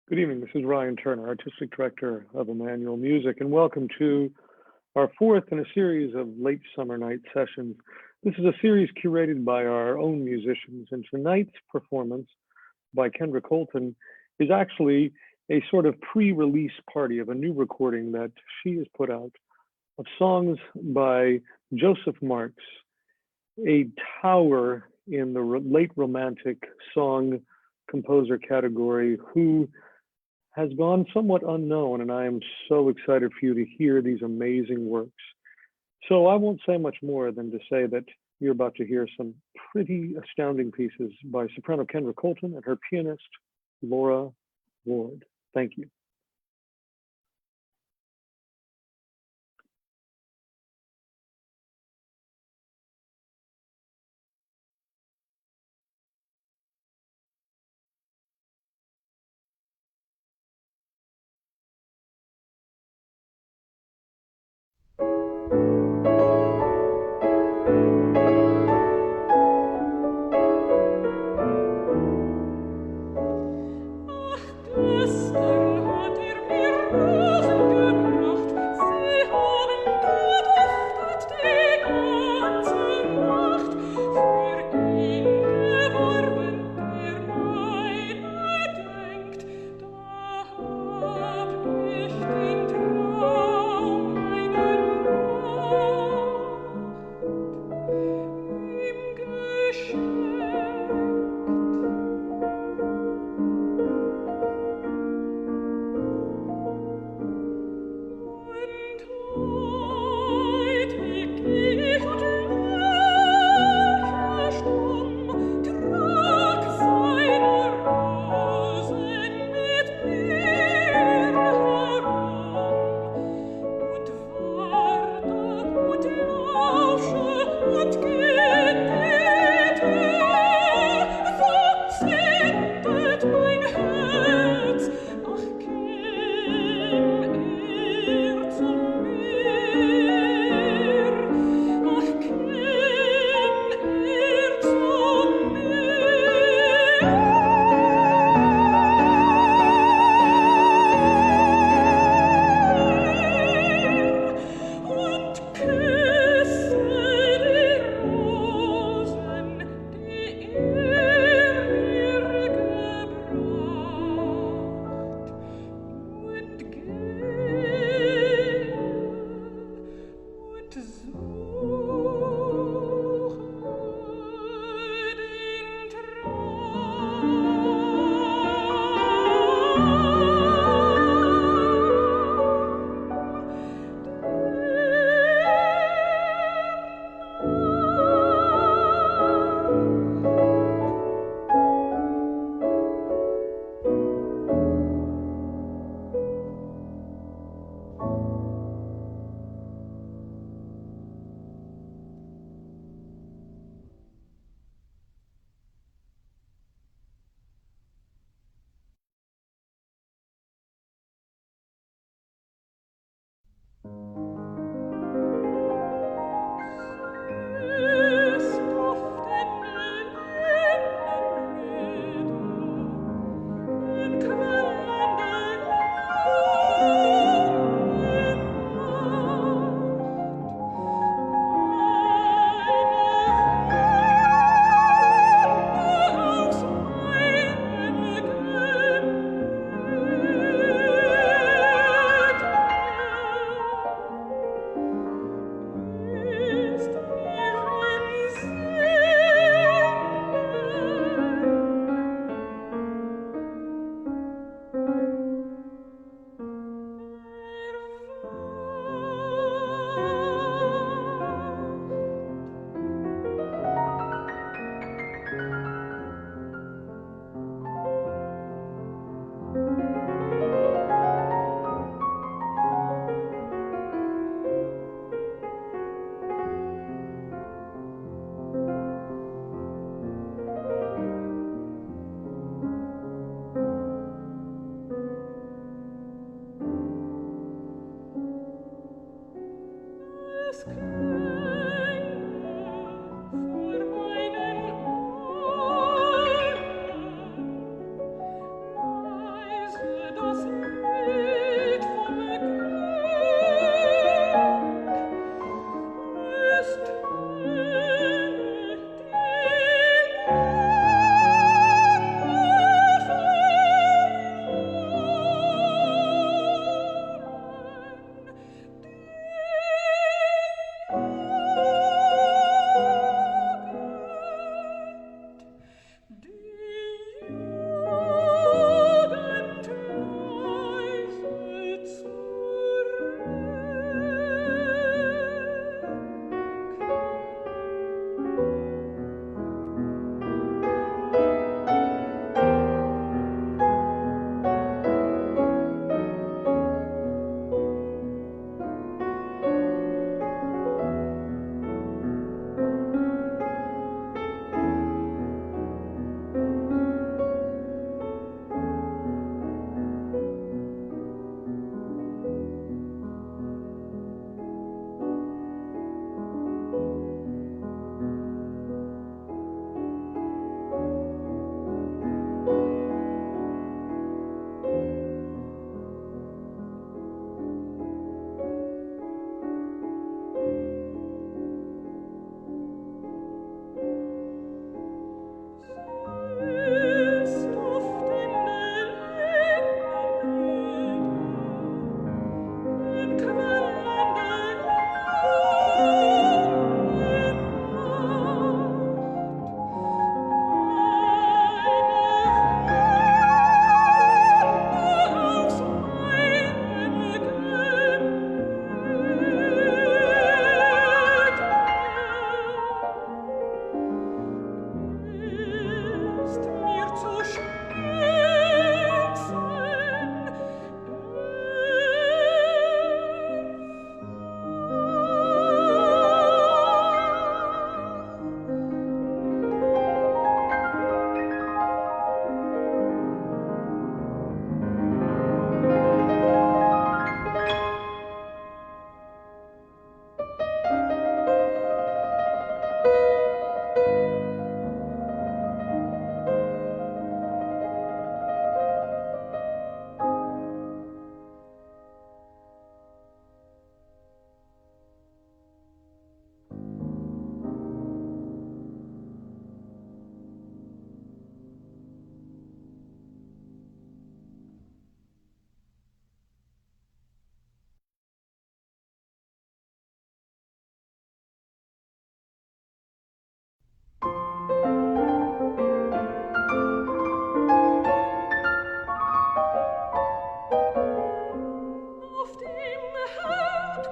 Good evening. This is Ryan Turner, Artistic Director of Emmanuel Music, and welcome to our fourth in a series of late summer night sessions. This is a series curated by our own musicians, and tonight's performance by Kendra Colton is actually a sort of pre-release party of a new recording that she has put out of songs by Joseph Marx, a tower in the late romantic song composer category who has gone somewhat unknown, and I am so excited for you to hear these amazing works. So I won't say much more than to say that you're about to hear some pretty astounding pieces by Soprano Kendra Colton and her pianist, Ward. Thank you.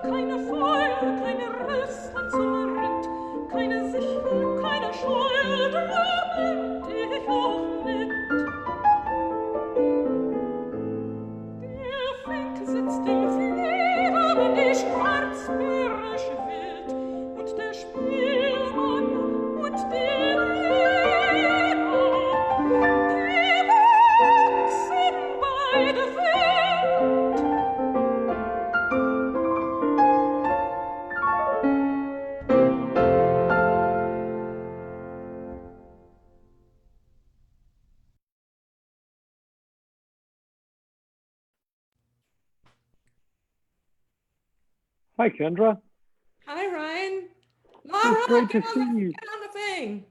keine Feuer, keine Rüstung zum Ritt, keine Sichel, keine Scheu, drum ich auch nicht. Der Fink sitzt im Flieder, die schwarzbärisch wild, und der Spielmann und die Lehrer, die wachsen beide wild. Hi, Kendra. Hi, Ryan. It's Laura, great get to on see the, you. get on the thing.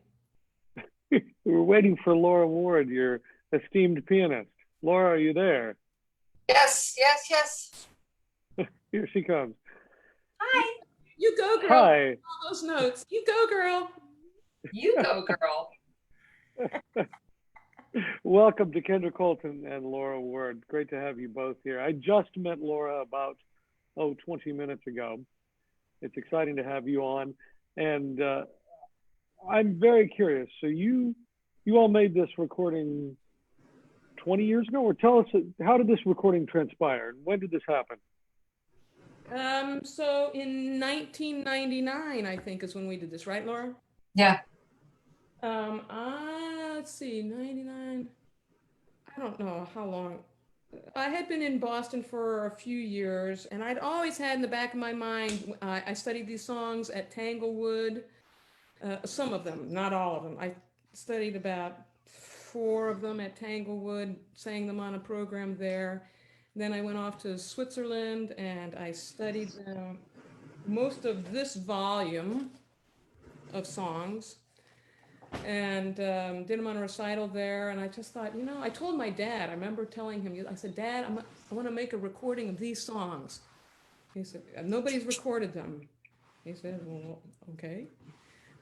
We were waiting for Laura Ward, your esteemed pianist. Laura, are you there? Yes, yes, yes. Here she comes. Hi. You go, girl. Hi. All those notes. You go, girl. You go, girl. Welcome to Kendra Colton and Laura Ward. Great to have you both here. I just met Laura about, 20 minutes ago. It's exciting to have you on. And I'm very curious. So you all made this recording 20 years ago? Or tell us, how did this recording transpire? When did this happen? So in 1999, I think is when we did this, right, Laura? Yeah. Let's see, 99. I don't know how long. I had been in Boston for a few years, and I'd always had in the back of my mind, I studied these songs at Tanglewood, some of them, not all of them. I studied about 4 of them at Tanglewood, sang them on a program there. Then I went off to Switzerland, and I studied most of this volume of songs, and did them on a recital there. And I just thought, I told my dad, I remember telling him, I said, Dad, I want to make a recording of these songs. He said, nobody's recorded them. He said, well, okay.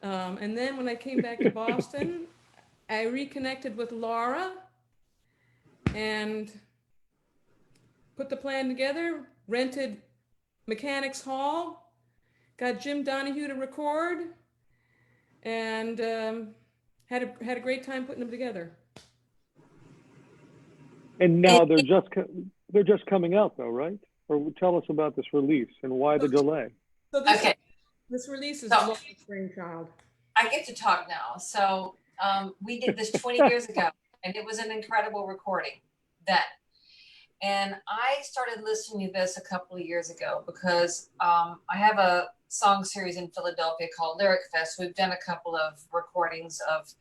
And then when I came back to Boston, I reconnected with Laura and put the plan together, rented Mechanics Hall, got Jim Donahue to record, and had a great time putting them together. And now they're just coming out though, right? Or tell us about this release and why the delay. So this release is Laura's brainchild. I get to talk now. So we did this 20 years ago, and it was an incredible recording then. And I started listening to this a couple of years ago because I have a song series in Philadelphia called Lyric Fest. We've done a couple of recordings of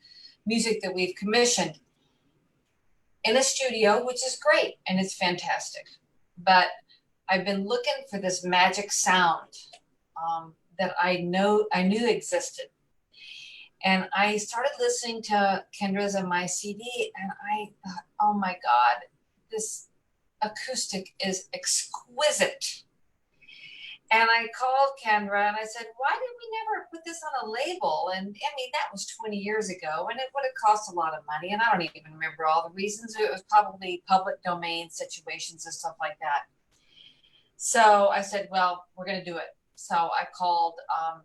music that we've commissioned in a studio, which is great, and it's fantastic. But I've been looking for this magic sound that I knew existed. And I started listening to Kendra's on my CD, and I thought, oh my God, this acoustic is exquisite. And I called Kendra and I said, why did we never put this on a label? And I mean, that was 20 years ago, and it would have cost a lot of money. And I don't even remember all the reasons. It was probably public domain situations and stuff like that. So I said, well, we're going to do it. So I called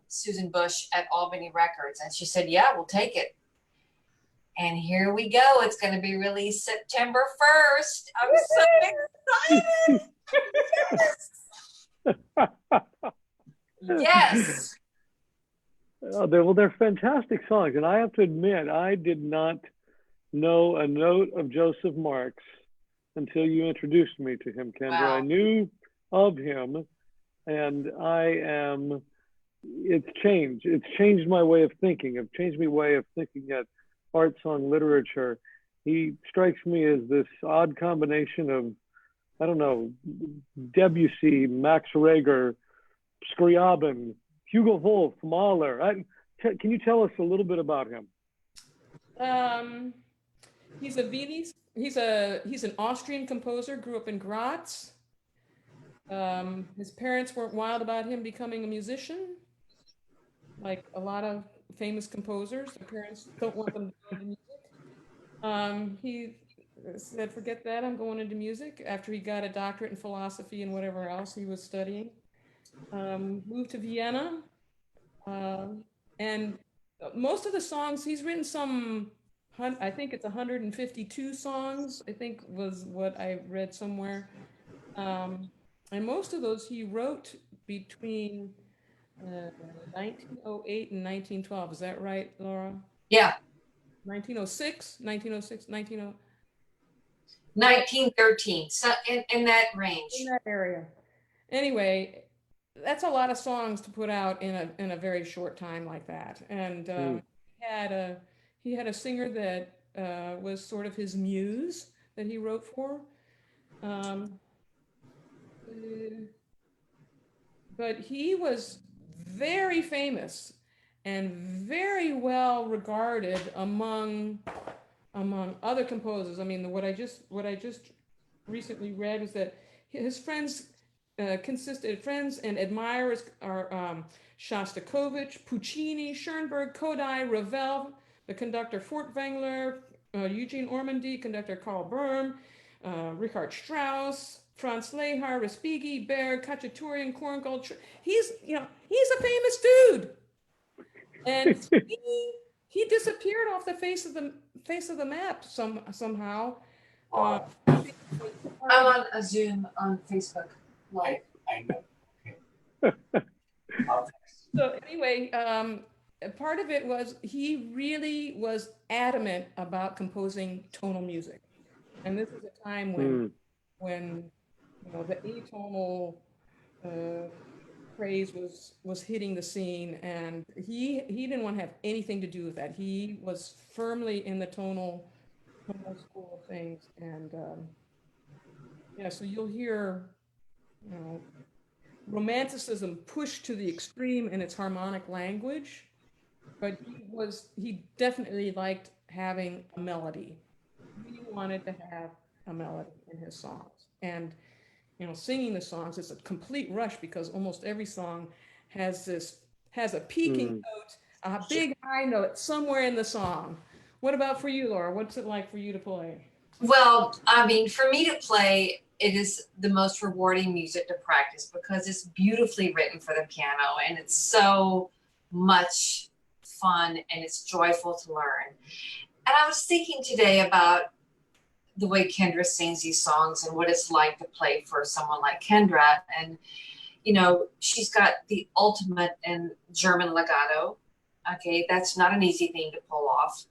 Susan Bush at Albany Records, and she said, yeah, we'll take it. And here we go. It's going to be released September 1st. I'm so excited. Yes. They're fantastic songs. And I have to admit, I did not know a note of Joseph Marx until you introduced me to him, Kendra. Wow. I knew of him, and it's changed. It's changed my way of thinking. It's changed my way of thinking at art song literature. He strikes me as this odd combination of, I don't know, Debussy, Max Reger, Scriabin, Hugo Wolf, Mahler. Can you tell us a little bit about him? He's a Viennese. He's an Austrian composer. Grew up in Graz. His parents weren't wild about him becoming a musician, like a lot of famous composers. Their parents don't want them to go into music. He said, "Forget that. I'm going into music." After he got a doctorate in philosophy and whatever else he was studying. moved to Vienna, and most of the songs he's written some. I think it's 152 songs. I think was what I read somewhere, and most of those he wrote between 1908 and 1912. Is that right, Laura? Yeah. 1906, 1906, 1913, so in that range. in that area. Anyway, that's a lot of songs to put out in a very short time like that. And he had a singer that was sort of his muse that he wrote for. Um, but he was very famous and very well regarded among other composers. I mean, what I just recently read was that his friends consisted friends and admirers are Shostakovich, Puccini, Schoenberg, Kodai, Ravel, the conductor Furtwängler, Eugene Ormandy, conductor Karl Böhm, Richard Strauss, Franz Lehar, Respighi, Berg, Khachaturian, Korngold. He's a famous dude, and he disappeared off the face of the map somehow. I'm on a Zoom on Facebook Live. I know. So anyway, part of it was he really was adamant about composing tonal music, and this is a time when the atonal craze was hitting the scene, and he didn't want to have anything to do with that. He was firmly in the tonal school of things, and so you'll hear romanticism pushed to the extreme in its harmonic language, but he definitely liked having a melody. He wanted to have a melody in his songs, and singing the songs is a complete rush because almost every song has a peaking note, a big high note somewhere in the song. What about for you, Laura? What's it like for you to play? Well, I mean, for me to play, it is the most rewarding music to practice because it's beautifully written for the piano and it's so much fun and it's joyful to learn. And I was thinking today about the way Kendra sings these songs and what it's like to play for someone like Kendra. And, she's got the ultimate in German legato. Okay, that's not an easy thing to pull off.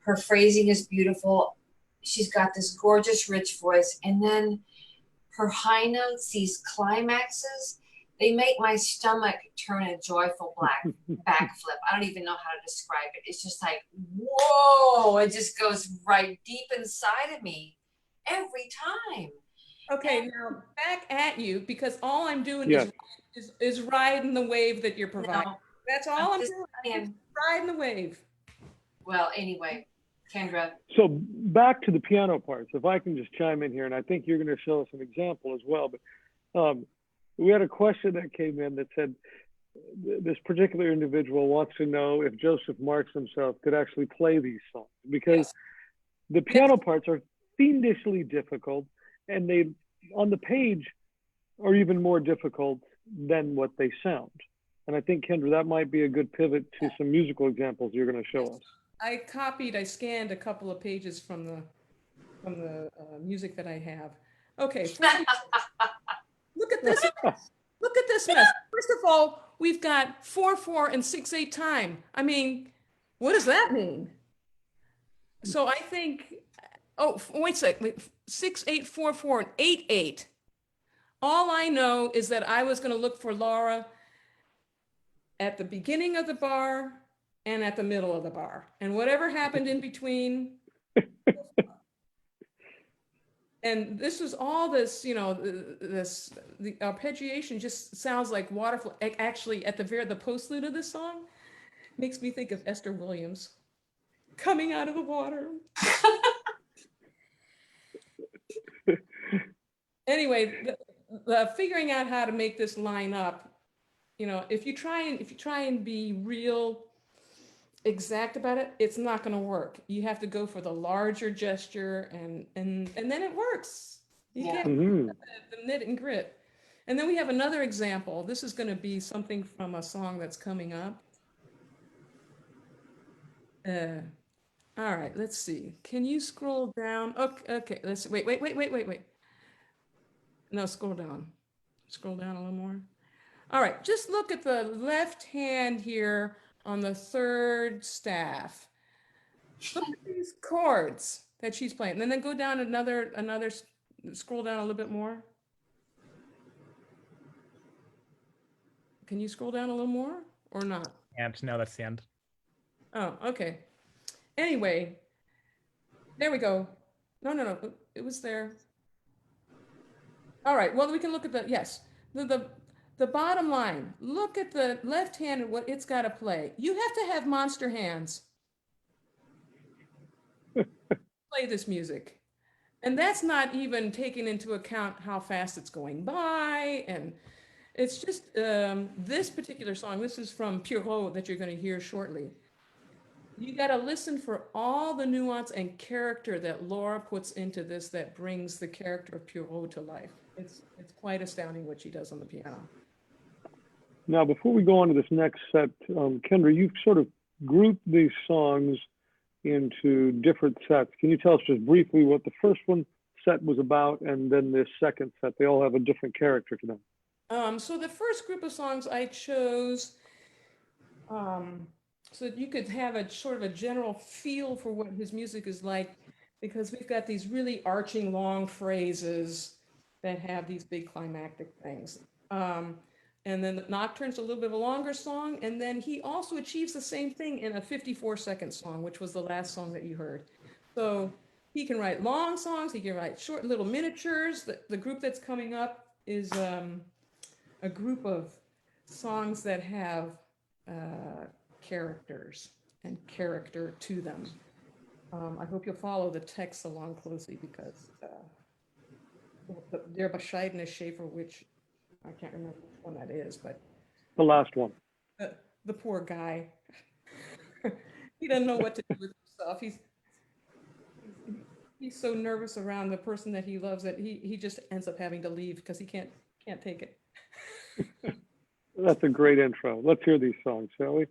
Her phrasing is beautiful. She's got this gorgeous, rich voice. And then her high notes, these climaxes, they make my stomach turn a joyful backflip. I don't even know how to describe it. It's just like, whoa, it just goes right deep inside of me every time. Okay, now back at you, because all I'm doing is riding the wave that you're providing. That's all I'm doing. I'm riding the wave. Well, anyway, Kendra. So back to the piano parts, if I can just chime in here, and I think you're going to show us an example as well, but we had a question that came in that said, this particular individual wants to know if Joseph Marx himself could actually play these songs, because the piano parts are fiendishly difficult, and they, on the page, are even more difficult than what they sound. And I think, Kendra, that might be a good pivot to some musical examples you're going to show us. I scanned a couple of pages from the music that I have. Okay, look at this. Look at this mess. First of all, we've got 4/4 and 6/8 time. I mean, what does that mean? So I think, wait a second, 6/8, 4/4, and 8/8. All I know is that I was going to look for Laura at the beginning of the bar and at the middle of the bar, and whatever happened in between. And this was all this, the arpeggiation just sounds like waterfall. Actually, at the postlude of this song makes me think of Esther Williams coming out of the water. Anyway, the figuring out how to make this line up, if you try and be real exact about it, it's not going to work. You have to go for the larger gesture, and then it works. You get the knit and grit. And then we have another example. This is going to be something from a song that's coming up. All right, let's see. Can you scroll down? Okay, let's wait. No, scroll down. Scroll down a little more. All right, just look at the left hand here on the third staff. Look at these chords that she's playing. And then go down scroll down a little bit more. Can you scroll down a little more or not? And no, that's the end. Oh, okay. Anyway, there we go. No, it was there. All right, well, we can look at the bottom line. Look at the left hand and what it's got to play. You have to have monster hands. Play this music. And that's not even taking into account how fast it's going by. And it's just this particular song. This is from Pierrot that you're going to hear shortly. You got to listen for all the nuance and character that Laura puts into this that brings the character of Pierrot to life. It's quite astounding what she does on the piano. Now, before we go on to this next set, Kendra, you've sort of grouped these songs into different sets. Can you tell us just briefly what the first set was about, and then this second set? They all have a different character to them. So the first group of songs I chose so that you could have a sort of a general feel for what his music is like, because we've got these really arching long phrases that have these big climactic things. And then the Nocturne's a little bit of a longer song, and then he also achieves the same thing in a 54-second song, which was the last song that you heard. So he can write long songs, he can write short little miniatures. The group that's coming up is a group of songs that have characters and character to them. I hope you'll follow the text along closely, because Der bescheidene Schäfer, which I can't remember which one that is, but the last one. The poor guy. He doesn't know what to do with himself. He's so nervous around the person that he loves that he just ends up having to leave because he can't take it. That's a great intro. Let's hear these songs, shall we?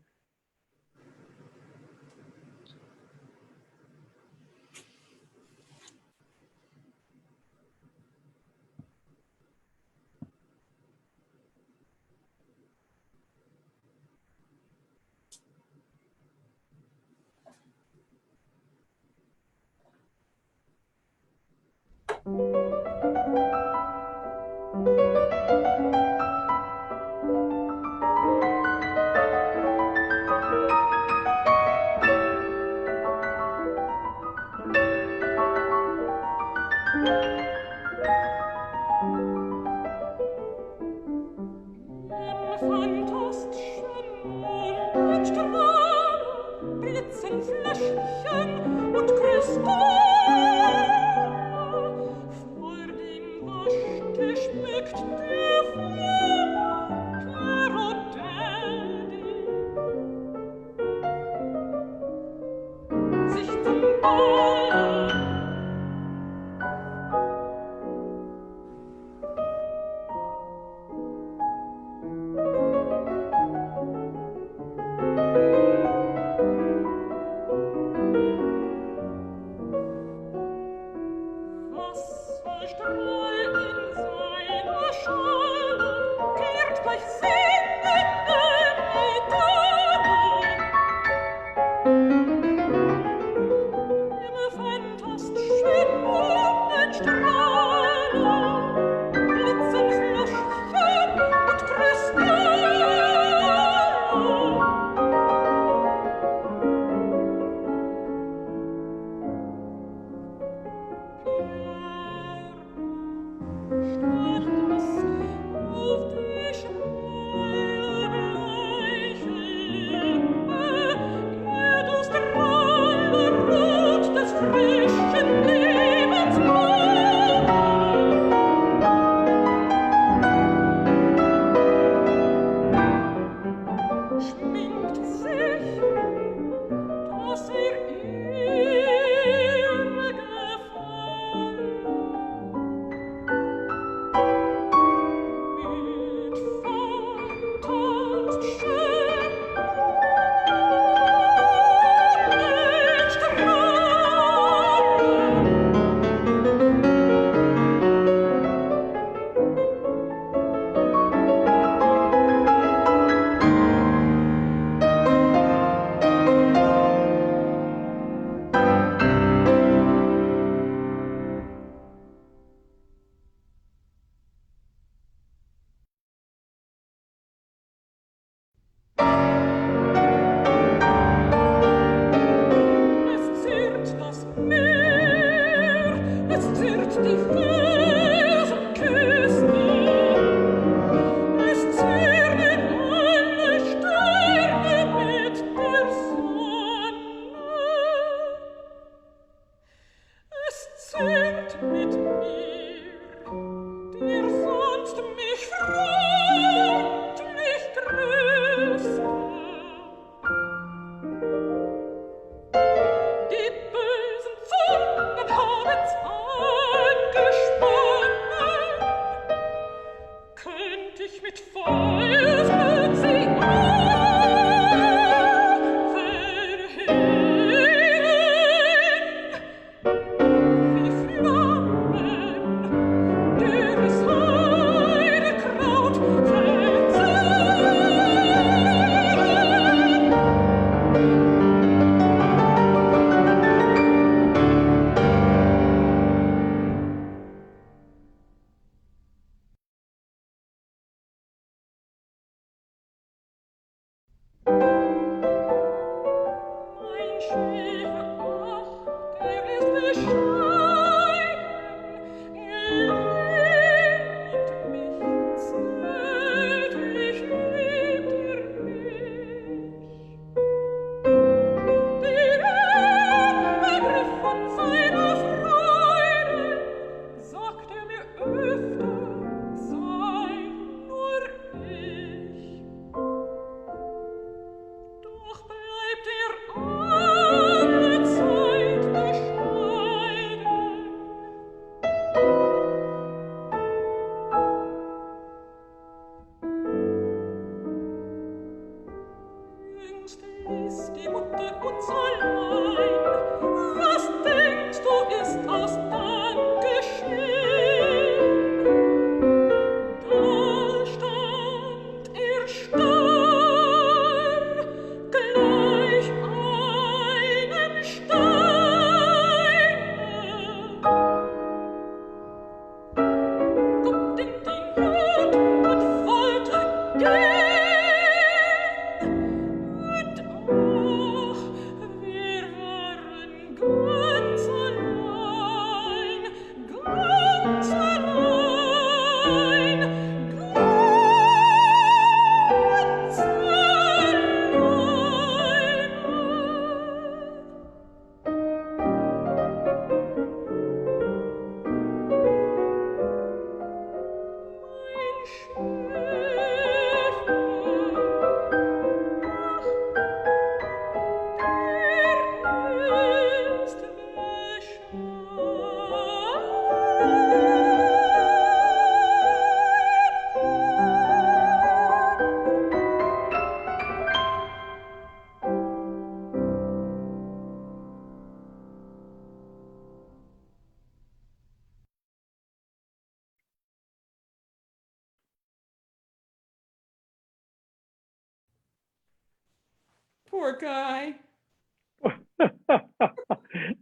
Poor guy.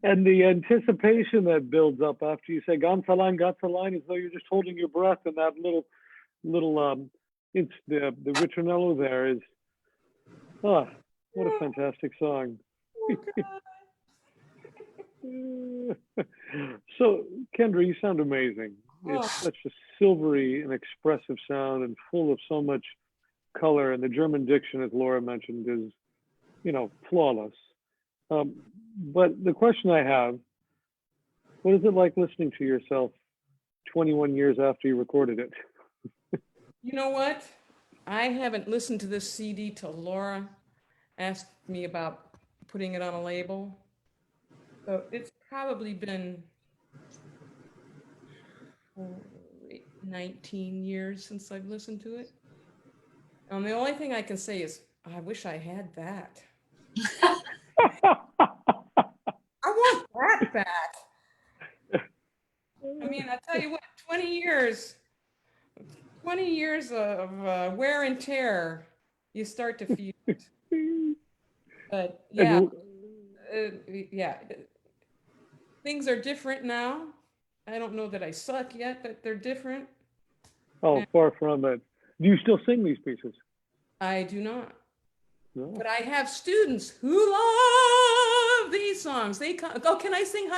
And the anticipation that builds up after you say ganz allein, as though you're just holding your breath, and that little it's the ritornello there is, what a fantastic song. So Kendra, you sound amazing. It's such a silvery and expressive sound and full of so much color, and the German diction, as Laura mentioned, is, flawless. But the question I have, what is it like listening to yourself 21 years after you recorded it? You know what? I haven't listened to this CD till Laura asked me about putting it on a label. So it's probably been 19 years since I've listened to it. The only thing I can say is, I wish I had that. I want that back. I mean, I tell you what, 20 years of wear and tear, you start to feel it. But yeah, things are different now. I don't know that I suck yet, but they're different. Oh, far from it. Do you still sing these pieces? I do not. No. But I have students who love these songs. They come, oh, can I sing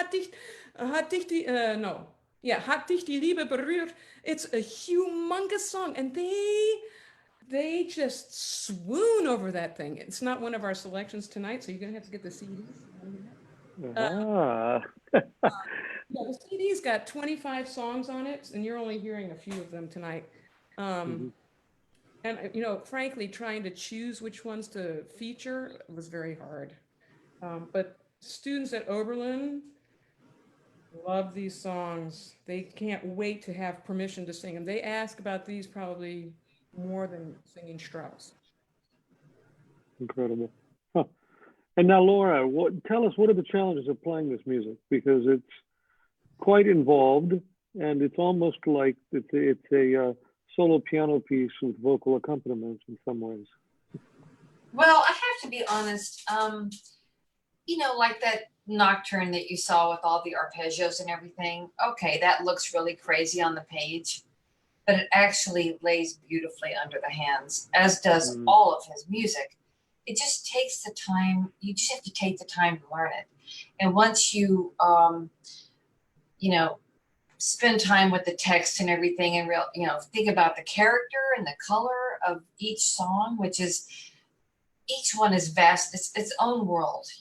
no. Yeah, Hat dich die Liebe berührt. It's a humongous song, and they just swoon over that thing. It's not one of our selections tonight, so you're gonna have to get the CDs. Ah. Yeah, the CD's got 25 songs on it, and you're only hearing a few of them tonight. Mhm. And frankly, trying to choose which ones to feature was very hard. But students at Oberlin love these songs. They can't wait to have permission to sing them. They ask about these probably more than singing Strauss. Incredible. Huh. And now, Laura, tell us, what are the challenges of playing this music? Because it's quite involved, and it's almost like it's a solo piano piece with vocal accompaniment in some ways. Well, I have to be honest. Like that nocturne that you saw with all the arpeggios and everything. Okay, that looks really crazy on the page, but it actually lays beautifully under the hands, as does all of his music. It just takes the time. You just have to take the time to learn it. And once you, spend time with the text and everything and think about the character and the color of each song, which is, each one is vast. It's its own world,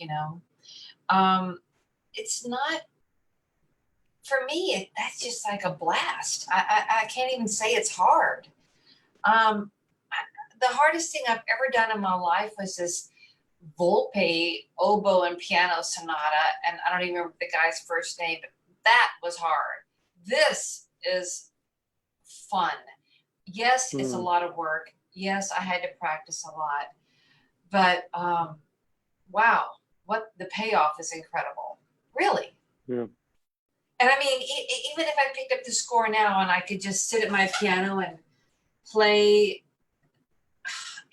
It's not, for me, that's just like a blast. I can't even say it's hard. The hardest thing I've ever done in my life was this Volpe oboe and piano sonata, and I don't even remember the guy's first name, but that was hard. This is fun. Yes, it's a lot of work. Yes, I had to practice a lot, but wow, what the payoff is incredible, really. Yeah. And I mean, even if I picked up the score now and I could just sit at my piano and play,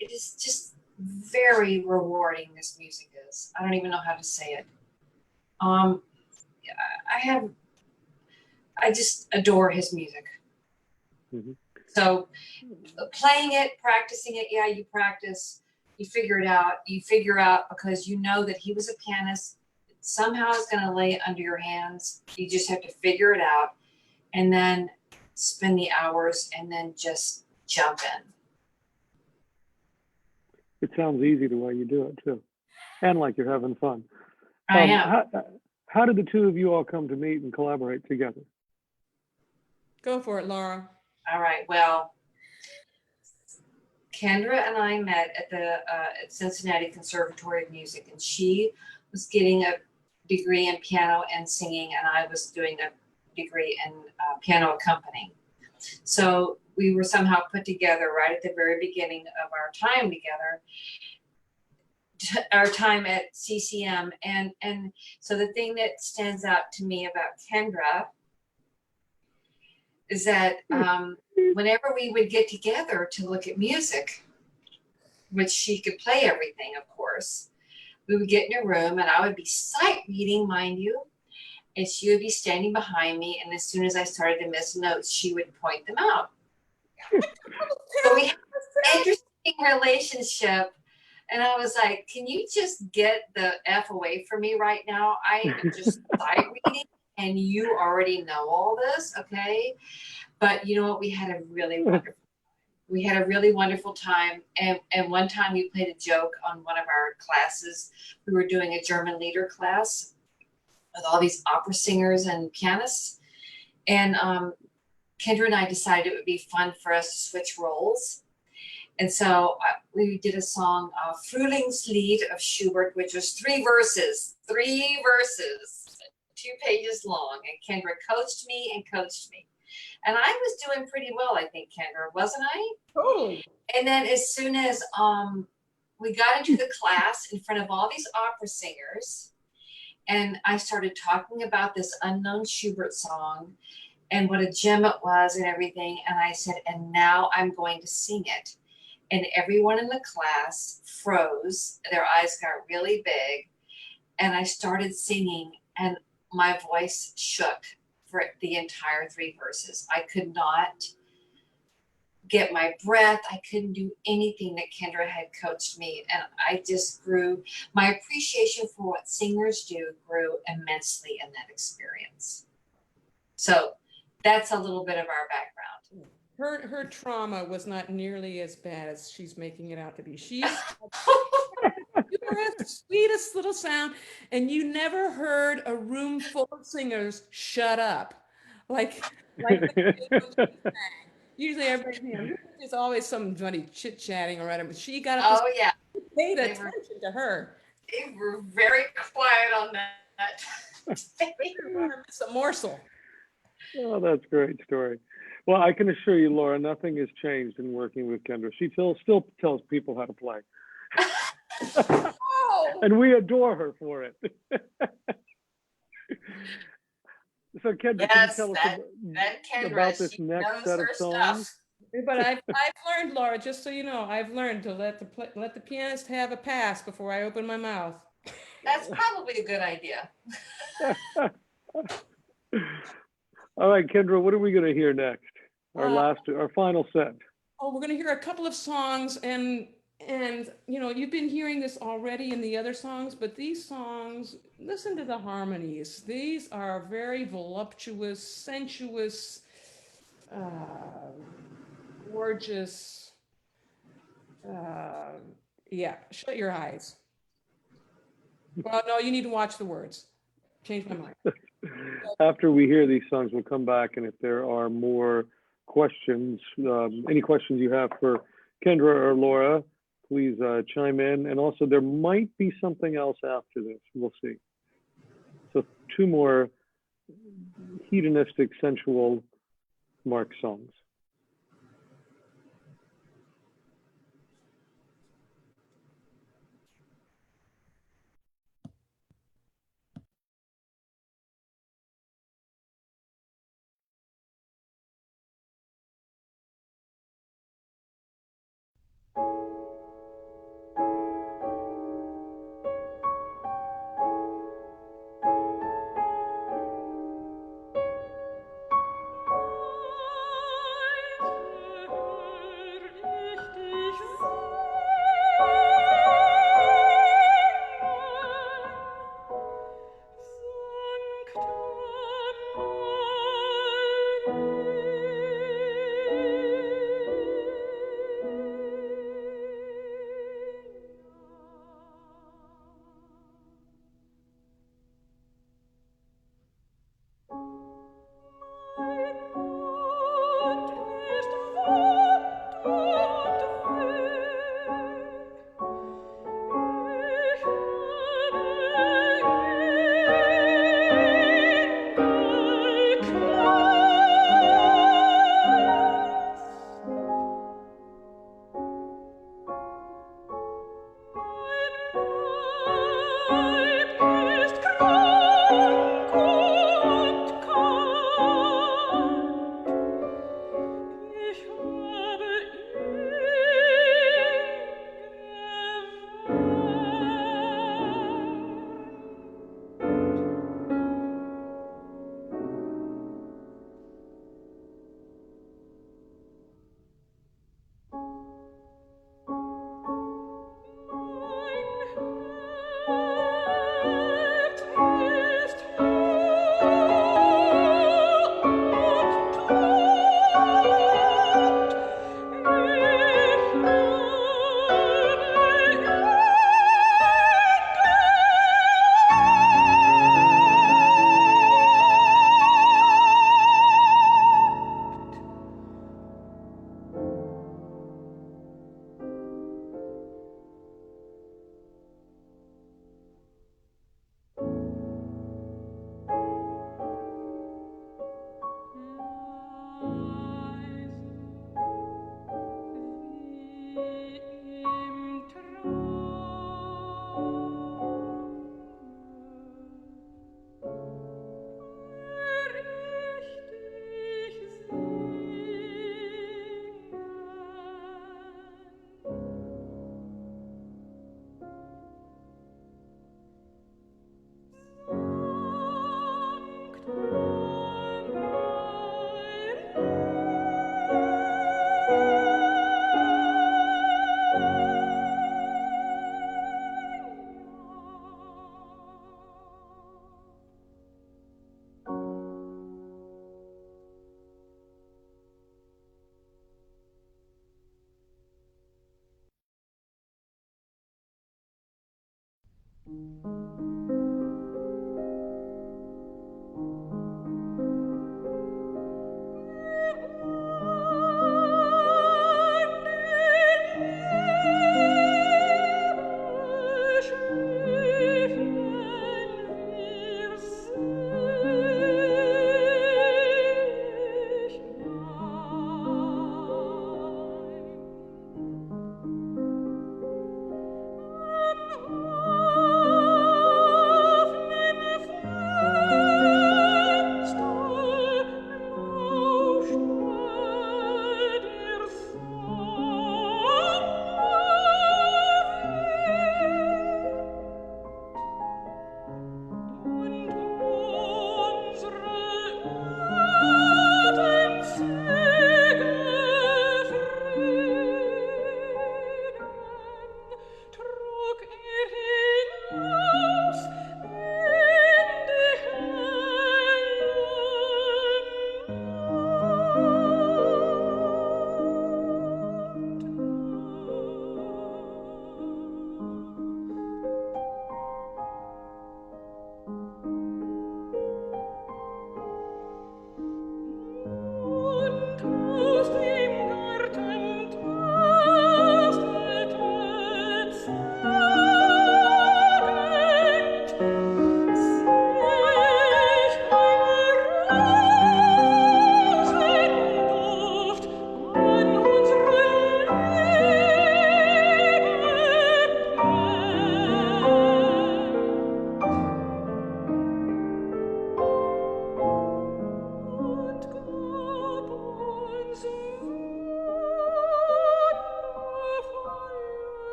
it is just very rewarding. This music is. I don't even know how to say it. I just adore his music. Mm-hmm. So playing it, practicing it, yeah, you practice, you figure it out. You figure out because you know that he was a pianist. Somehow it's going to lay under your hands. You just have to figure it out and then spend the hours and then just jump in. It sounds easy the way you do it too, and like you're having fun. I am. How did the two of you all come to meet and collaborate together? Go for it, Laura. All right. Well, Kendra and I met at the at Cincinnati Conservatory of Music, and she was getting a degree in piano and singing, and I was doing a degree in piano accompanying. So we were somehow put together right at the very beginning of our time together, our time at CCM. And so the thing that stands out to me about Kendra is that whenever we would get together to look at music, which she could play everything, of course, we would get in a room and I would be sight reading, mind you, and she would be standing behind me. And as soon as I started to miss notes, she would point them out. So we had an interesting relationship. And I was like, can you just get the F away from me right now? I am just sight reading and you already know all this, okay? But you know what? We had a really wonderful time. And one time we played a joke on one of our classes. We were doing a German lieder class with all these opera singers and pianists. And Kendra and I decided it would be fun for us to switch roles. And so we did a song, Frühlingslied of Schubert, which was 3 verses, 2 pages long. And Kendra coached me. And I was doing pretty well, I think, Kendra, wasn't I? Totally. And then as soon as we got into the class in front of all these opera singers, and I started talking about this unknown Schubert song and what a gem it was and everything. And I said, and now I'm going to sing it. And everyone in the class froze. Their eyes got really big. And I started singing and my voice shook for the entire 3 verses. I could not get my breath. I couldn't do anything that Kendra had coached me. And I just grew, my appreciation for what singers do grew immensely in that experience. So that's a little bit of our background. Her trauma was not nearly as bad as she's making it out to be. You were the sweetest little sound, and you never heard a room full of singers shut up. Like usually everybody, there's always somebody chit-chatting or whatever, but she got up oh yeah, paid attention to her. They were very quiet on that. It's a morsel. Oh, that's a great story. Well, I can assure you, Laura, nothing has changed in working with Kendra. She still tells people how to play. Oh. And we adore her for it. So, Kendra, can you tell us about this next set of songs? Stuff. But I've learned, Laura, just so you know, I've learned to let the pianist have a pass before I open my mouth. That's probably a good idea. All right, Kendra, what are we going to hear next? Our final set. Oh, we're going to hear a couple of songs, and you've been hearing this already in the other songs, but these songs, listen to the harmonies. These are very voluptuous, sensuous, gorgeous. Yeah, shut your eyes. Well, no, you need to watch the words. Change my mind. After we hear these songs, we'll come back, and if there are more questions, any questions you have for Kendra or Laura, please chime in. And also, there might be something else after this. We'll see. So 2 more hedonistic, sensual Marx songs.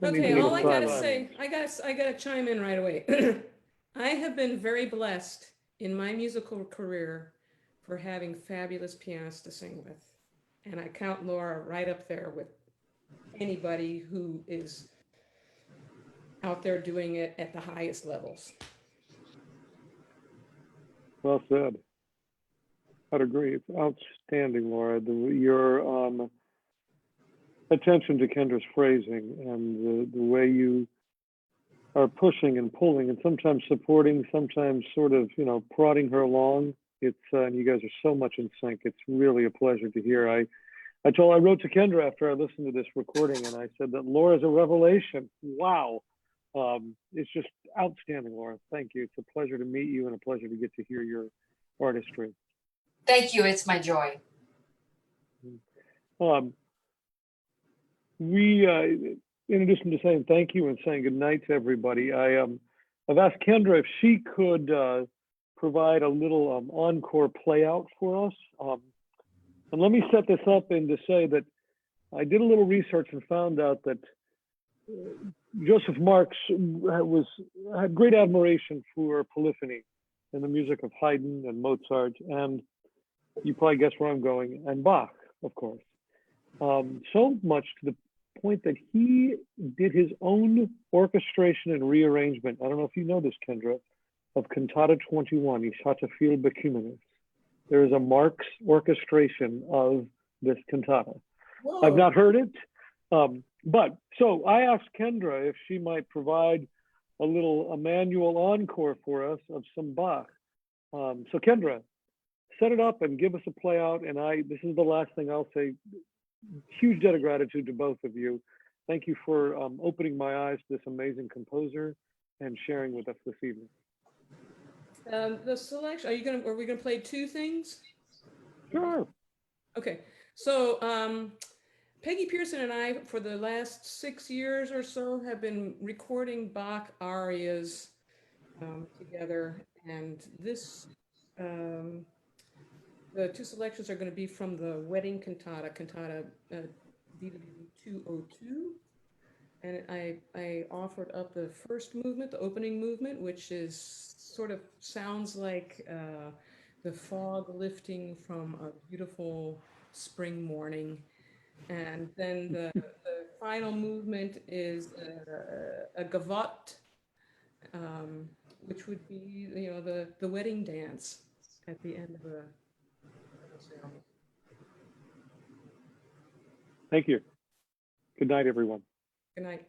Okay, all I gotta say, I gotta chime in right away. I have been very blessed in my musical career for having fabulous pianists to sing with. And I count Laura right up there with anybody who is out there doing it at the highest levels. Well said. I'd agree. It's outstanding, Laura. Your attention to Kendra's phrasing and the way you are pushing and pulling and sometimes supporting, sometimes sort of, prodding her along. It's and you guys are so much in sync. It's really a pleasure to hear. I wrote to Kendra after I listened to this recording, and I said that Laura's a revelation. Wow. It's just outstanding, Laura. Thank you. It's a pleasure to meet you and a pleasure to get to hear your artistry. Thank you. It's my joy. In addition to saying thank you and saying good night to everybody, I've asked Kendra if she could provide a little encore play out for us. And let me set this up and to say that I did a little research and found out that Joseph Marx had great admiration for polyphony and the music of Haydn and Mozart, and you probably guess where I'm going, and Bach, of course. So much to the point that he did his own orchestration and rearrangement. I don't know if you know this, Kendra, of Cantata 21, Ich hatte viel Bekümmernis. There is a Marx orchestration of this cantata. Whoa. I've not heard it, but so I asked Kendra if she might provide a little Emmanuel encore for us of some Bach. So Kendra, set it up and give us a play out. And this is the last thing I'll say. Huge debt of gratitude to both of you. Thank you for opening my eyes to this amazing composer and sharing with us this evening. The selection, are we gonna play two things? Sure. Okay, so Peggy Pearson and I, for the last 6 years or so, have been recording Bach arias together, and this the two selections are going to be from the Wedding Cantata, DW 202. And I offered up the first movement, the opening movement, which is sort of sounds like the fog lifting from a beautiful spring morning. And then the final movement is a gavotte, which would be, the wedding dance at the end of a ceremony. Thank you. Good night, everyone. Good night.